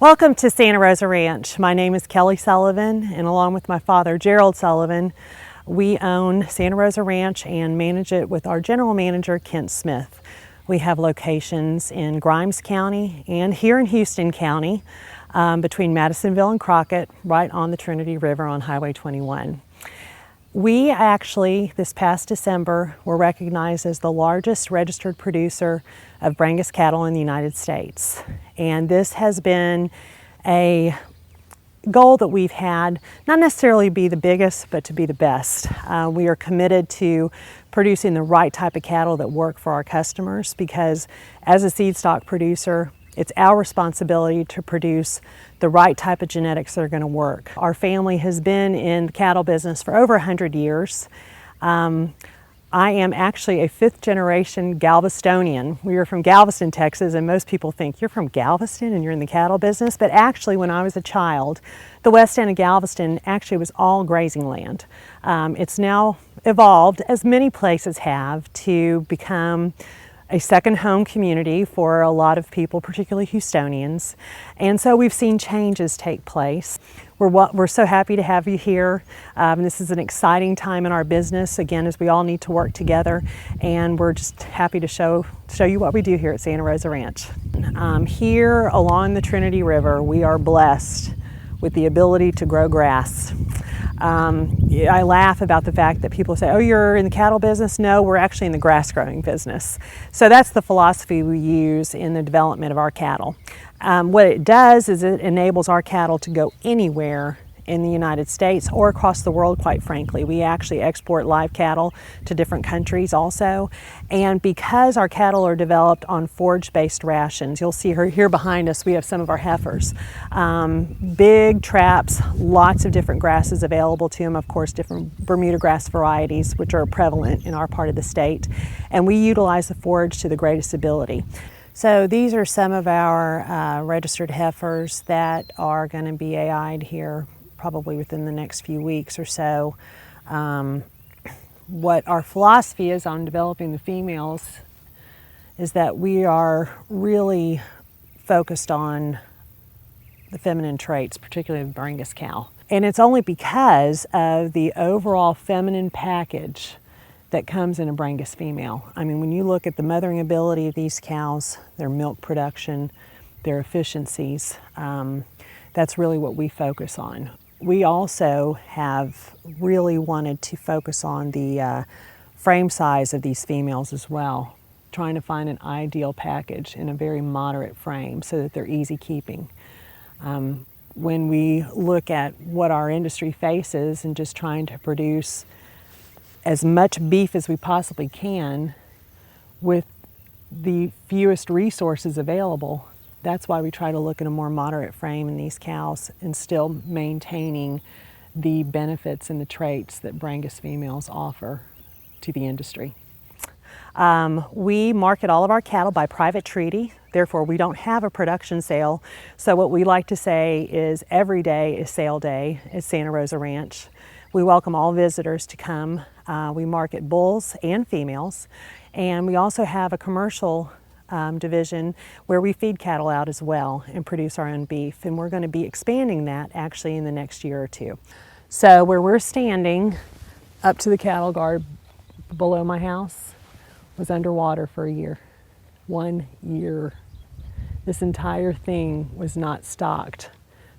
Welcome to Santa Rosa Ranch. My name is Kelly Sullivan, and along with my father, Gerald Sullivan, we own Santa Rosa Ranch and manage it with our general manager, Kent Smith. We have locations in Grimes County and here in Houston County, between Madisonville and Crockett, right on the Trinity River on Highway 21. We actually, this past December, were recognized as the largest registered producer of Brangus cattle in the United States. And this has been a goal that we've had, not necessarily be the biggest, but to be the best. We are committed to producing the right type of cattle that work for our customers, because as a seed stock producer, it's our responsibility to produce the right type of genetics that are going to work. Our family has been in the cattle business for over 100 years. I am actually a fifth generation Galvestonian. We are from Galveston, Texas, and most people think you're from Galveston and you're in the cattle business. But actually, when I was a child, the west end of Galveston actually was all grazing land. It's now evolved, as many places have, to become a second home community for a lot of people, particularly Houstonians. And so we've seen changes take place. We're so happy to have you here. This is an exciting time in our business, again, as we all need to work together. And we're just happy to show you what we do here at Santa Rosa Ranch. Here along the Trinity River, we are blessed with the ability to grow grass. I laugh about the fact that people say, oh, you're in the cattle business? No, we're actually in the grass growing business. So that's the philosophy we use in the development of our cattle. What it does is it enables our cattle to go anywhere in the United States or across the world, quite frankly. We actually export live cattle to different countries also. And because our cattle are developed on forage-based rations, you'll see here behind us, we have some of our heifers. Big traps, lots of different grasses available to them, of course, different Bermuda grass varieties, which are prevalent in our part of the state. And we utilize the forage to the greatest ability. So these are some of our registered heifers that are going to be AI'd here probably within the next few weeks or so. What our philosophy is on developing the females is that we are really focused on the feminine traits, particularly the Brangus cow. And it's only because of the overall feminine package that comes in a Brangus female. I mean, when you look at the mothering ability of these cows, their milk production, their efficiencies, that's really what we focus on. We also have really wanted to focus on the frame size of these females as well, trying to find an ideal package in a very moderate frame so that they're easy keeping. When we look at what our industry faces and just trying to produce as much beef as we possibly can with the fewest resources available, that's why we try to look at a more moderate frame in these cows and still maintaining the benefits and the traits that Brangus females offer to the industry. We market all of our cattle by private treaty, therefore we don't have a production sale. So what we like to say is every day is sale day at Santa Rosa Ranch. We welcome all visitors to come. We market bulls and females, and we also have a commercial division where we feed cattle out as well and produce our own beef, and we're going to be expanding that actually in the next year or two. So where we're standing up to the cattle guard below my house was underwater for a year. 1 year. This entire thing was not stocked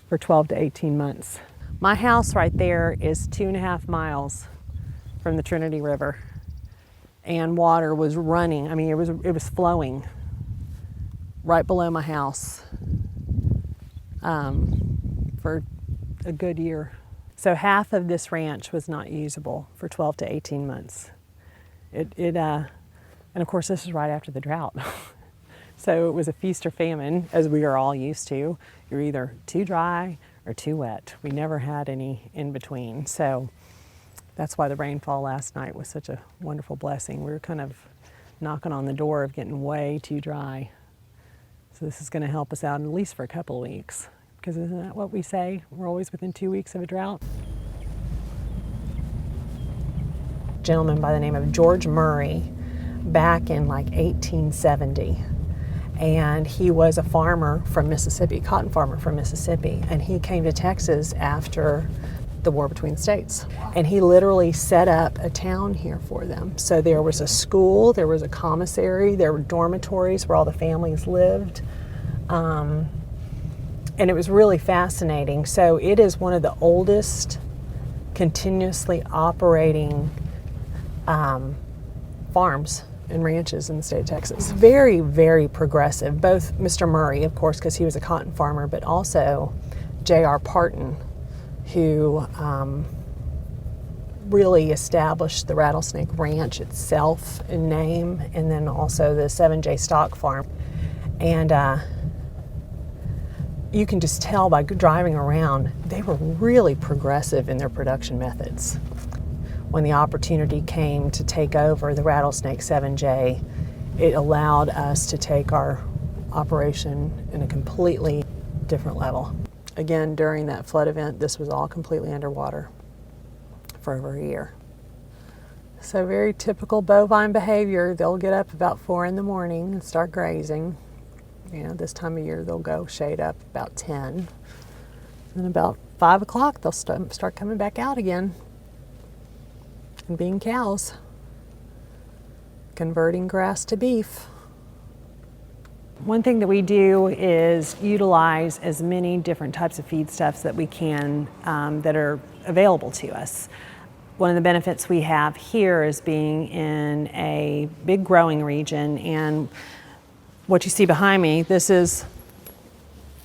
for 12 to 18 months. My house right there is 2.5 miles from the Trinity River, and water was running. I mean, it was flowing right below my house for a good year. So half of this ranch was not usable for 12 to 18 months. And of course, this is right after the drought. So it was a feast or famine, as we are all used to. You're either too dry or too wet. We never had any in between. So that's why the rainfall last night was such a wonderful blessing. We were kind of knocking on the door of getting way too dry. So this is going to help us out at least for a couple of weeks, because isn't that what we say? We're always within 2 weeks of a drought. A gentleman by the name of George Murray back in like 1870. And he was a farmer from Mississippi, cotton farmer from Mississippi, and he came to Texas after the war between the states. And he literally set up a town here for them. So there was a school, there was a commissary, there were dormitories where all the families lived. And it was really fascinating. So it is one of the oldest continuously operating farms and ranches in the state of Texas. Very, very progressive. Both Mr. Murray, of course, because he was a cotton farmer, but also J.R. Parton, who really established the Rattlesnake Ranch itself in name, and then also the 7J Stock Farm. And you can just tell by driving around, they were really progressive in their production methods. When the opportunity came to take over the Rattlesnake 7J, it allowed us to take our operation in a completely different level. Again, during that flood event, this was all completely underwater for over a year. So very typical bovine behavior. They'll get up about 4 in the morning and start grazing. You know, this time of year they'll go shade up about 10. And about 5 o'clock they'll start coming back out again and being cows, converting grass to beef. One thing that we do is utilize as many different types of feedstuffs that we can that are available to us. One of the benefits we have here is being in a big growing region, and what you see behind me, this is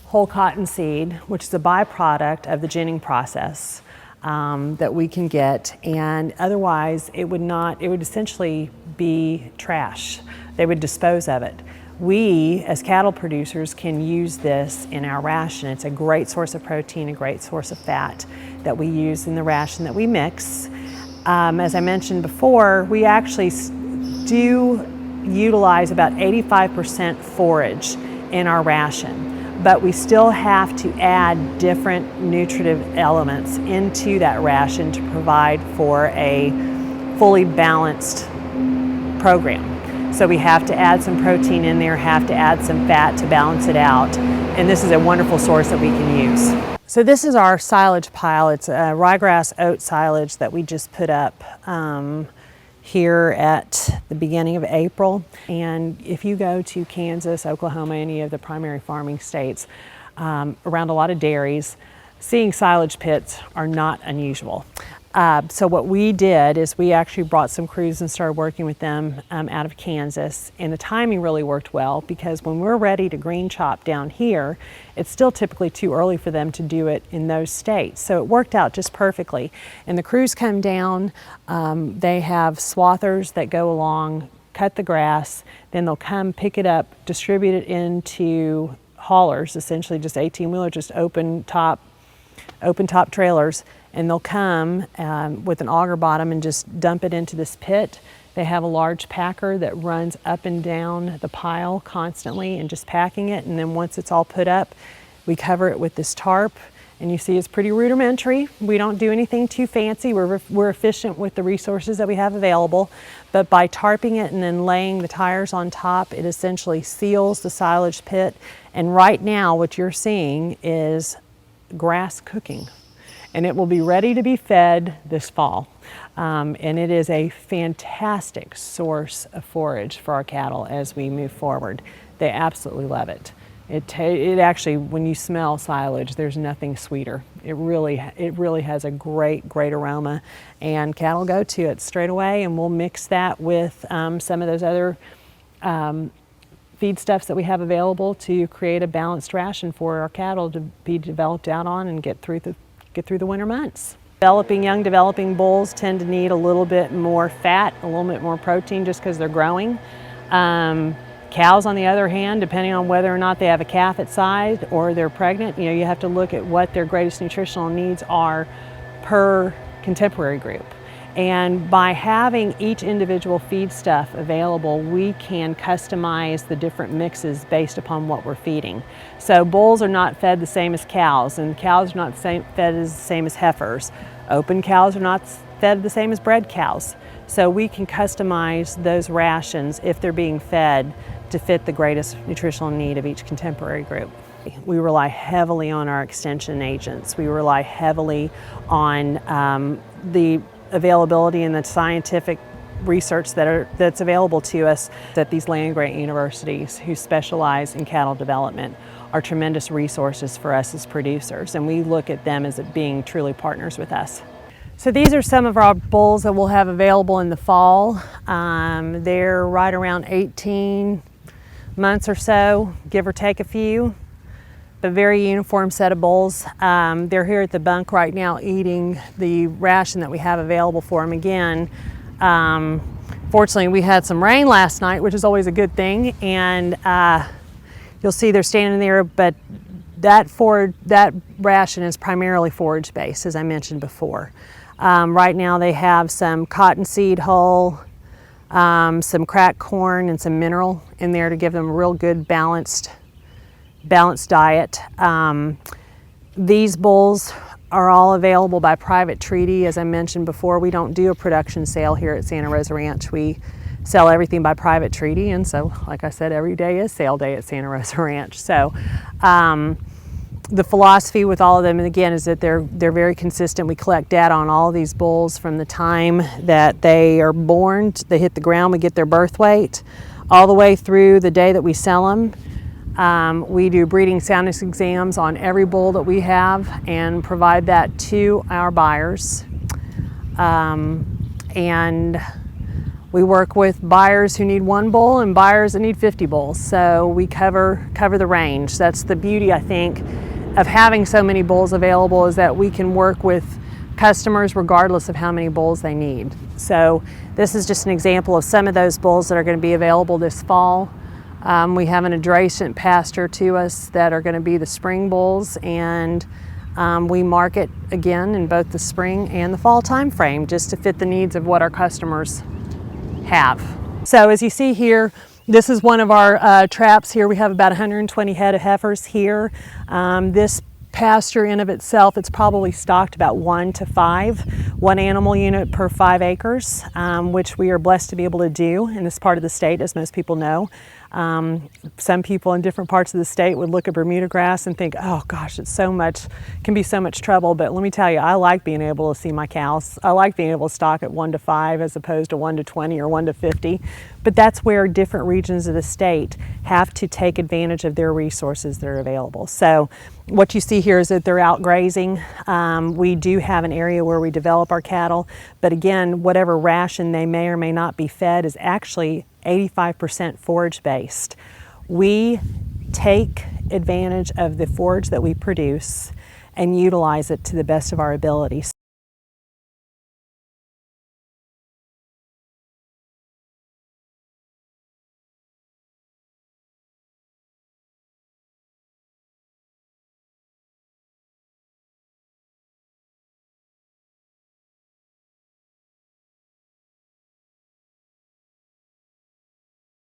whole cottonseed, which is a byproduct of the ginning process that we can get, and otherwise it would essentially be trash. They would dispose of it. We, as cattle producers, can use this in our ration. It's a great source of protein, a great source of fat that we use in the ration that we mix. As I mentioned before, we actually do utilize about 85% forage in our ration, but we still have to add different nutritive elements into that ration to provide for a fully balanced program. So we have to add some protein in there, have to add some fat to balance it out, and this is a wonderful source that we can use. So this is our silage pile. It's a ryegrass oat silage that we just put up here at the beginning of April. And if you go to Kansas, Oklahoma, any of the primary farming states, around a lot of dairies, seeing silage pits are not unusual. So what we did is we actually brought some crews and started working with them out of Kansas, and the timing really worked well because when we're ready to green chop down here, it's still typically too early for them to do it in those states. So it worked out just perfectly. And the crews come down, they have swathers that go along, cut the grass, then they'll come pick it up, distribute it into haulers, essentially just 18-wheeler, just open top trailers, and they'll come with an auger bottom and just dump it into this pit. They have a large packer that runs up and down the pile constantly and just packing it, and then once it's all put up, we cover it with this tarp, and you see it's pretty rudimentary. We don't do anything too fancy. We're efficient with the resources that we have available, but by tarping it and then laying the tires on top, it essentially seals the silage pit, and right now what you're seeing is grass cooking, and it will be ready to be fed this fall. And it is a fantastic source of forage for our cattle as we move forward. They absolutely love it. It actually, when you smell silage, there's nothing sweeter. It really has a great aroma, and cattle go to it straight away, and we'll mix that with some of those other feedstuffs that we have available to create a balanced ration for our cattle to be developed out on and get through the winter months. Young developing bulls tend to need a little bit more fat, a little bit more protein just because they're growing. Cows, on the other hand, depending on whether or not they have a calf at side or they're pregnant, you have to look at what their greatest nutritional needs are per contemporary group. And by having each individual feedstuff available, we can customize the different mixes based upon what we're feeding. So bulls are not fed the same as cows, and cows are not fed the same as heifers. Open cows are not fed the same as bred cows. So we can customize those rations if they're being fed to fit the greatest nutritional need of each contemporary group. We rely heavily on our extension agents. We rely heavily on the availability and the scientific research that's available to us at these land-grant universities who specialize in cattle development are tremendous resources for us as producers, and we look at them as being truly partners with us. So these are some of our bulls that we'll have available in the fall. They're right around 18 months or so, give or take a few. A very uniform set of bulls. They're here at the bunk right now eating the ration that we have available for them. Again, fortunately we had some rain last night, which is always a good thing, and you'll see they're standing there, but that ration is primarily forage based, as I mentioned before. Right now they have some cottonseed hull, some cracked corn, and some mineral in there to give them a real good balanced diet. These bulls are all available by private treaty. As I mentioned before, we don't do a production sale here at Santa Rosa Ranch. We sell everything by private treaty, and so, like I said, every day is sale day at Santa Rosa Ranch. So the philosophy with all of them, and again, is that they're very consistent. We collect data on all of these bulls from the time that they are born, they hit the ground, we get their birth weight, all the way through the day that we sell them. We do breeding soundness exams on every bull that we have and provide that to our buyers. And we work with buyers who need one bull and buyers that need 50 bulls. So we cover the range. That's the beauty, I think, of having so many bulls available, is that we can work with customers regardless of how many bulls they need. So this is just an example of some of those bulls that are going to be available this fall. We have an adjacent pasture to us that are going to be the spring bulls, and we market again in both the spring and the fall time frame just to fit the needs of what our customers have. So as you see here, this is one of our traps here. We have about 120 head of heifers here. This pasture in of itself, it's probably stocked about 1 to 5, one animal unit per 5 acres, which we are blessed to be able to do in this part of the state, as most people know. Some people in different parts of the state would look at Bermuda grass and think, oh gosh, it's so much, can be so much trouble. But let me tell you, I like being able to see my cows. I like being able to stock at 1 to 5 as opposed to 1 to 20 or 1 to 50. But that's where different regions of the state have to take advantage of their resources that are available. So what you see here is that they're out grazing. We do have an area where we develop our cattle, but again, whatever ration they may or may not be fed is actually 85% forage based. We take advantage of the forage that we produce and utilize it to the best of our ability.